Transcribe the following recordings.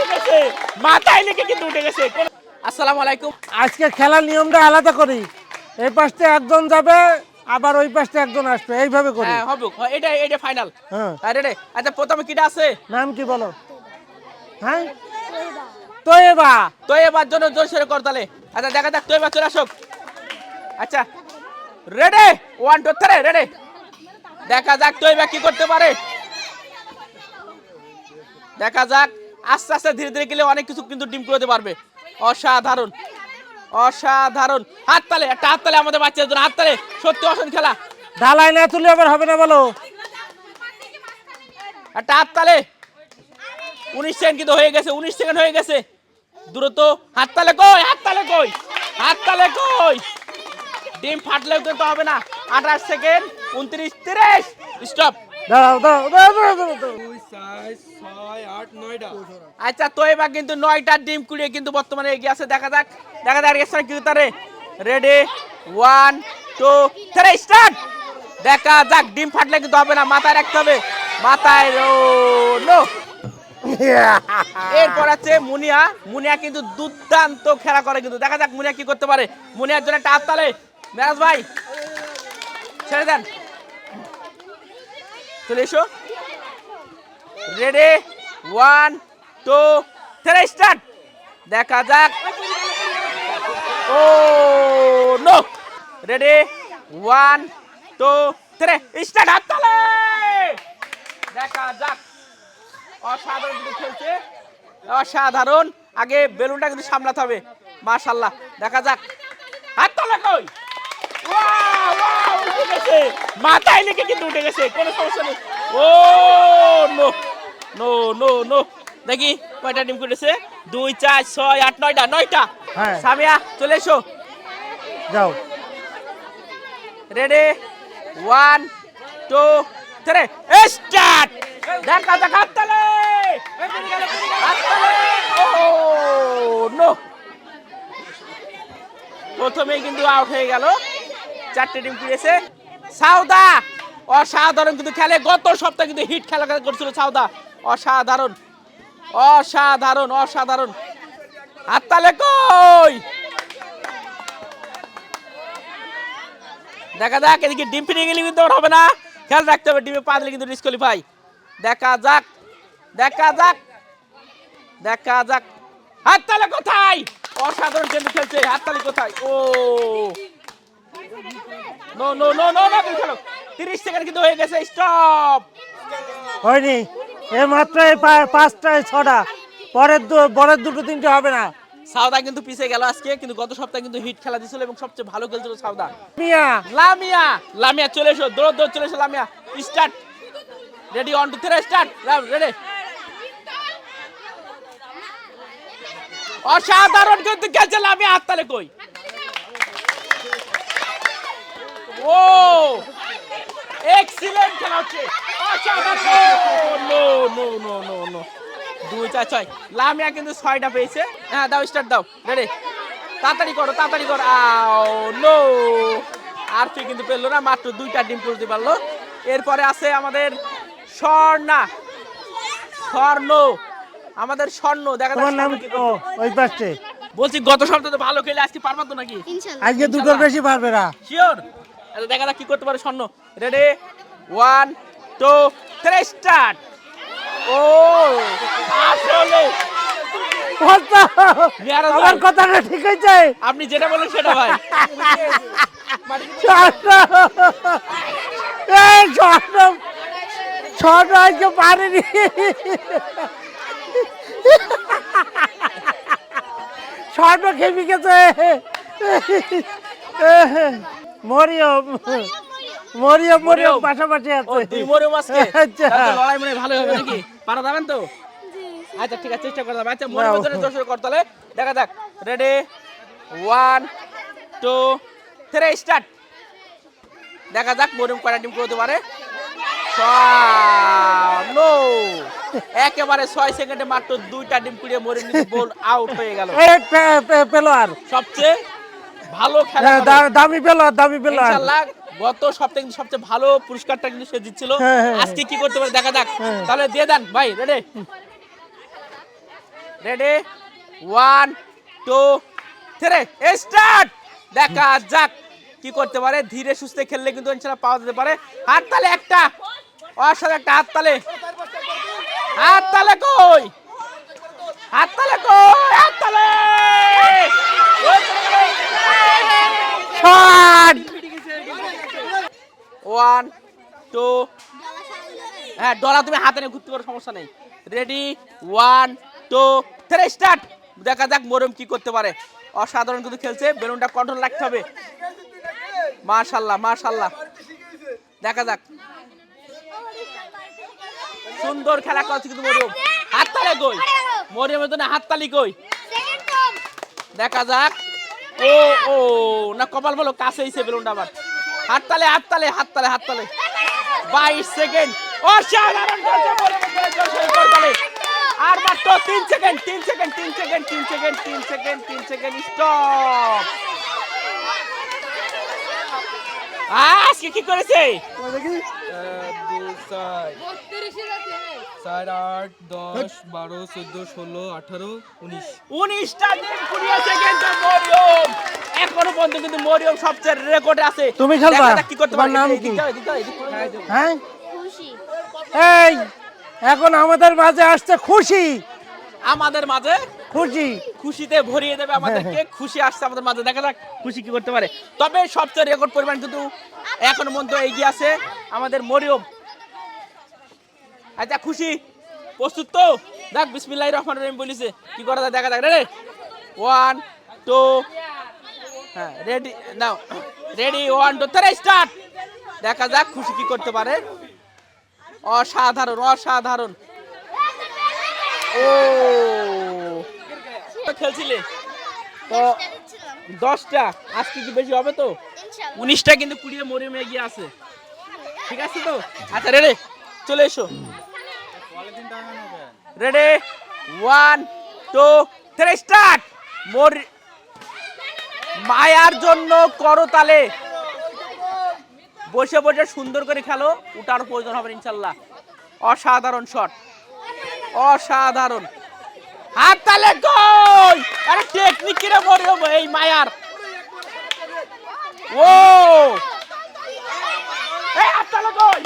উঠে গেছে, মাথায় লেগে কিন্তু উঠে গেছে। আসসালামু আলাইকুম। আজকে খেলার নিয়মটা আলাদা করি, এই পাশে একজন যাবে আবার ওই পাশে একজন আসবে, এইভাবে করি। হ্যাঁ হবে, এটা ফাইনাল। হ্যাঁ, রেডি? আচ্ছা প্রথমে কিটা আছে? নাম কি বলো? হ্যাঁ, তোয়েবা। তো এবার জন্য জোর সরে কর তাহলে। আচ্ছা দেখা যাক, তো এবার চলে আসুক। আচ্ছা রেডি, 1 2 3 রেডি। দেখা যাক তো এবার কি করতে পারে, দেখা যাক। আস্তে আস্তে ধীরে ধীরে গেলে অনেক কিছু কিন্তু ডিম করতে পারবে। অসাধারণ, অসাধারণ। হাততালি, একটা হাততালি আমাদের বাচ্চাদের জন্য, হাততালি। সত্যি অসাধারণ খেলা। ঢালাই না তুলে আবার হবে না বলো। একটা হাততালি। 19 সেকেন্ড কিন্তু হয়ে গেছে, 19 সেকেন্ড হয়ে গেছে। দ্রুত হাততালি কই, হাততালি কই, হাততালি কই। ডিম ফাটলেও কিন্তু হবে না। 28 সেকেন্ড, 29 30 স্টপ। দাঁড়াও দাঁড়াও দাঁড়াও দাঁড়াও দাঁড়াও। 2 4 6 8 9টা। আচ্ছা তো এবার কিন্তু 9টা ডিম কুড়িয়ে কিন্তু বর্তমানে এগিয়ে আছে। দেখা যাক, দেখা যাক এসে কি তারে। Ready 1 2 3 start. দেখা যাক, ডিম ফাটলে কিন্তু হবে না, মাথায় রাখতে হবে, মাথায়। নো। এরপর আছে মুনিয়া। মুনিয়া কিন্তু দুর্দান্ত খেলা করে কিন্তু। দেখা যাক মুনিয়া কি করতে পারে। মুনিয়ার জন্য একটা হাততালি। মেরাজ ভাই ছেড়ে দেন, চলে এসো। Ready 1 2 3 start. দেখা যাক। ও নো। Ready 1 2 3 start. হাততালি। দেখা যাক, অসাধারণ কিন্তু খেলছে, অসাধারণ। আগে বেলুনটা কিন্তু সামলাতে হবে। মাশাআল্লাহ, দেখা যাক। হাততালি কই। ওয়াও ওয়াও, উঠে গেছে, মাথায় লেগে কিন্তু উঠে গেছে, কোনো সমস্যা নেই। ও নো নো নো নো। দেখি কয়টা ডিম করেছে। 2 4 6 8 9টা, 9টা। হ্যাঁ। সামিয়া চলে এসো। যাও। Ready 1 2 3 start. দেখা যাক, হাততালি, হাততালি। ও নো। প্রথমেই কিন্তু আউট হয়ে গেল। 4টে ডিম কুড়িয়েছে সাউদা। অসাধারণ কিন্তু খেলে, গত সপ্তাহে কিন্তু হিট খেলা করছিল সাউদা। অসাধারণ, অসাধারণ, অসাধারণ। হাততালি কই। দেখা যাক, এদিকে ডিম ফিরে গেলে কিন্তু আর হবে না, খেয়াল রাখতে হবে, ডিমে পা দিলে কিন্তু ডিসকোয়ালিফাই। দেখা যাক, দেখা যাক, দেখা যাক। হাততালি কোথায়, অসাধারণ কিন্তু খেলছে। হাততালি কোথায়। Oh no no no no no, তুমি খেলো। 30 সেকেন্ড কিন্তু হয়ে গেছে, স্টপ। হয়নি, এ মাত্র পাঁচটায় ছটা, পরের দুটো তিনটে হবে না। সাউদা কিন্তু পিছিয়ে গেল আজকে, কিন্তু গত সপ্তাহে কিন্তু হিট খেলা দিছিল এবং সবচেয়ে ভালো খেলছিল সাউদা। মিয়া লামিয়া, লামিয়া চলে এসো, দৌড় দৌড় চলে এসো Lamia. Start. Ready 1 2 3 start. Ready. অসাধারণ কিন্তু খেলছে লামিয়া। হাততালি কই। ও এক্সিলেন্ট খেলা হচ্ছে, অসাধারণ। No no no no no. 2 4 6, Lamia কিন্তু 6টা পেয়েছে। হ্যাঁ দাও, স্টার্ট দাও। রেডি, তাড়াতাড়ি করো, তাড়াতাড়ি করো। আও নো। আর তুই কিন্তু পেলো না, মাত্র 2টা ডিম করতে পারলো। এরপরে আছে আমাদের স্বর্ণা, স্বর্ণ, আমাদের স্বর্ণ। দেখা যাক তোমার নাম স্বর্ণ কি ও, করতে। ওই পাশে। বলছি গত সপ্তাহে তো ভালো খেলে, আজকে পারবা তো নাকি? আজকে দুটোর বেশি পারবে না। শিওর? আচ্ছা দেখা যাক কি করতে পারে স্বর্ণ। Ready 1 2 3 start. ও আসলে মেয়ারাজ আমার ভাই, কথাটা ঠিক হয়েছে। আপনি যেটা বলেন সেটা ভাই। ছোট আজকে পারিনি। ছোট খেপে গেছে। মরিয়ম, মরিয়ম মরিয়ম পাশাপাশি ও আছে। দুই মরিয়ম আজকে, আচ্ছা। তাহলে তো লড়াই মনে হয় ভালো হবে নাকি? পারা যাবেন তো? আচ্ছা ঠিক আছে, চেষ্টা করে যাবেন। আচ্ছা মরিয়মের জন্য দর্শক করতে হলে দেখা যাক। Ready 1 2 3 start. দেখা যাক মরিয়ম কয়টা ডিম করতে পারে। নো, একেবারে 6 সেকেন্ডে মাত্র 2টা ডিম কুড়িয়ে মরিয়ম কিন্তু বল আউট হয়ে গেল। পেলো আর সবচেয়ে ভালো খেলা করে। দামি পেলো আর, দামি পেলো আর। ইনশাআল্লাহ গত সপ্তাহে কিন্তু সবচেয়ে ভালো পুরস্কারটা কিন্তু সে জিতছিল। হ্যাঁ, হ্যাঁ, আজকে কি করতে পারে দেখা যাক। হ্যাঁ। তাহলে দিয়ে দেন ভাই। Ready ready 1 2 3 start. দেখা যাক কি করতে পারে। ধীরে সুস্থে খেললে কিন্তু ইনশাআল্লাহ পাওয়া যেতে পারে। হাততালি একটা, অসাধারণ একটা হাততালি। হাততালি কই, হাততালি কই, হাততালি। শট 1 2। হ্যাঁ ডলা তুমি হাতে নিয়ে ঘুরতে পারো, সমস্যা নেই। Ready 1 2 3 start. দেখা যাক মরিয়ম কি করতে পারে। অসাধারণ কিন্তু খেলছে, বেলুনটা কন্ট্রোল রাখতে হবে। মাশাআল্লাহ মাশাআল্লাহ, দেখা যাক। সুন্দর খেলা করছে কিন্তু মরিয়ম। হাততালি কই, মরিয়মের জন্য হাততালি কই। দেখা যাক। ও ও না, কপাল বলো কাছে হইছে বেলুনটা আবার। হাততালি হাততালি হাততালি হাততালি। 22 সেকেন্ড। অসাধারণ খেলছে মরিয়ম। আর মাত্র 3 second 3 second 3 second 3 second 3 second 3 second stop. আজকে কি করেছে? 2 4 4 8 10 12 14 16 18 19 19টা দিন কুড়িয়েছে কিন্তু মরিয়ম। এখনো পর্যন্ত কিন্তু মরিয়ম সবচেয়ে রেকর্ডে আছে। তুমি খেলবা? দেখা যাক কি করতে পারে। তোমার নাম কি? এদিকে হ্যাঁ এই এখন আমাদের মাঝে আসছে খুশি, আমাদের মাঝে খুশি। খুশিতে ভরিয়ে দেবে আমাদেরকে। খুশি আসছে আমাদের মাঝে, দেখা যাক খুশি কি করতে পারে। তবে সবচেয়ে রেকর্ড পরিমাণ কিন্তু এখনো পর্যন্ত এগিয়ে আছে আমাদের মরিয়ম। আচ্ছা খুশি প্রস্তুত তো? দেখ বিসমিল্লাহির রহমানির রহিম বলিছে, কি করা যায় দেখা যাক। রেডি 1 2। হ্যাঁ রেডি নাও, রেডি 1 2 3 স্টার্ট। দেখা যাক খুশি কি করতে পারে। অসাধারণ অসাধারণ। ও খেলছিলে তো 10টা, আজকে কি বেশি হবে তো? 19টা কিন্তু কুড়িয়ে মরিয়ম এগিয়ে আছে। ঠিক আছে তো? আচ্ছা রেডি, চলে এসো। Ready 1 2 3 start. মায়ার জন্য করতালে। বসে বসে সুন্দর করে খেলো, উঠার প্রয়োজন হবে ইনশাল্লাহ। অসাধারণ শট, অসাধারণ। হাততালি কই, আরে টেকনিক কিরে মরিয়ম এই মায়ার। ও এই হাততালি কই।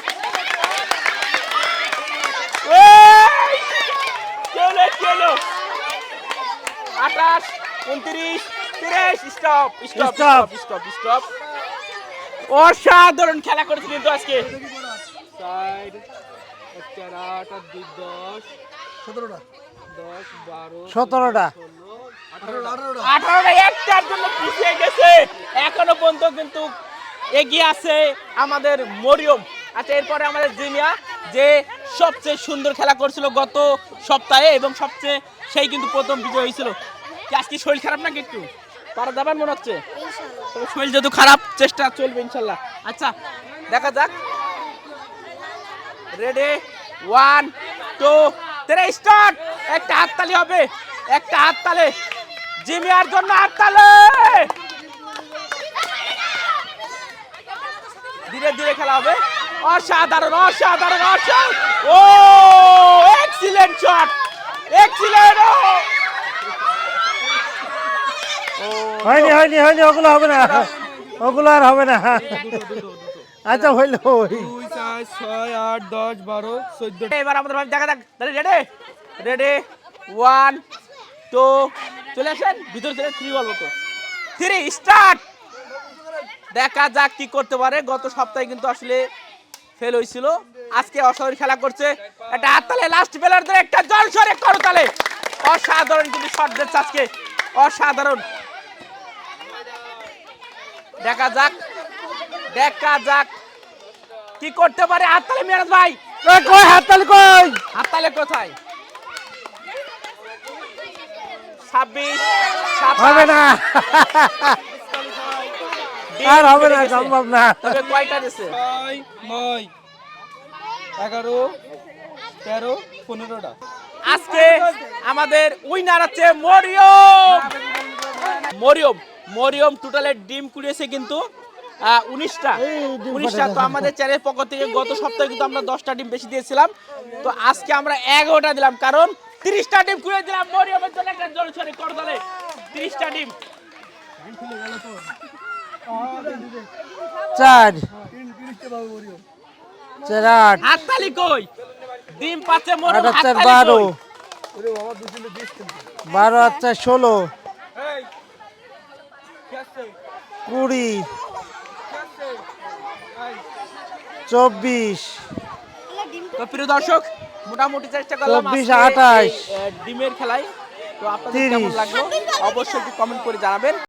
এই চলো চলো 28 29 30 stop stop stop stop stop. অসাধারণ খেলা করেছে কিন্তু আজকে। 4 4 8 আর 2 10 17টা 10 12 17টা 18টা একটার জন্য পিছিয়ে গেছে। এখনো পর্যন্ত কিন্তু এগিয়ে আছে আমাদের মরিয়ম। আচ্ছা এরপরে আমাদের জিমিয়া, যে সবচেয়ে সুন্দর খেলা করছিল গত সপ্তাহে এবং সবচেয়ে সেই কিন্তু প্রথম বিজয় হয়েছিল। আজকে শরীর খারাপ নাকি একটু? পারা যাবেন মনে হচ্ছে। তবে শরীর যেহেতু খারাপ, চেষ্টা চলবে ইনশাল্লাহ। আচ্ছা দেখা যাক। Ready 1 2 3 start. একটা হাততালি হবে, একটা হাততালি জিমিয়ার জন্য, হাততালি। ধীরে ধীরে খেলা হবে। অসাধারণ অসাধারণ অসাধারণ। ও এক্সিলেন্ট শট, এক্সিলেন্ট। হয়নি হয়নি হয়নি, ওগুলো হবে না, ওগুলো আর হবে না। আচ্ছা হইলো। 2 4 6 8 10 12 14। এবার আমাদের ভাই দেখা যাক। রেডি রেডি 1 2 চলে আসেন ভিতরে চলে। 3 বলবো তো, 3 স্টার্ট। দেখা যাক কি করতে পারে। গত সপ্তাহে কিন্তু আসলে ফেল হয়েছিল, আজকে অসাধারণ খেলা করছে। একটা হাততালি লাস্ট বেলারদের, একটা জলসরে করতালে। অসাধারণ কিন্তু শট দিচ্ছে আজকে, অসাধারণ। দেখা যাক দেখা যাক কি করতে পারে। হাততালি মিরাজ ভাই কই হাততালি কই, হাততালি কোথায়? 26 হবে 27 না, আর হবে না, সম্ভব না। তবে কয়টা দিছে? 6 9 11 13 15টা। আজকে আমাদের উইনার আছে মরিয়ম। মরিয়ম মরিয়ম টোটালে ডিম কুড়িয়েছে কিন্তু 19টা। এই ডিম 19টা তো আমাদের চ্যানেলের পক্ষ থেকে গত সপ্তাহে কিন্তু আমরা 10টা ডিম বেশি দিয়েছিলাম। তো আজকে আমরা 11টা দিলাম, কারণ 30টা ডিম খুলে দিলাম মরিয়মের জন্য একটা জল ছড়ে করদলে 30টা ডিম 4 4 8 হাততালি কই ডিম পাচ্ছে মরিয়ম 8 4 হাততালি 12 12 আর 4 16 এই কি আছে 20 কি আছে এই 24 তো প্রিয় দর্শক মোটামুটি চেষ্টা করলাম 24, আজকে 28 এই, ডিমের খেলায় তো আপনাদের 30 কেমন লাগলো অবশ্যই একটু কমেন্ট করে জানাবেন।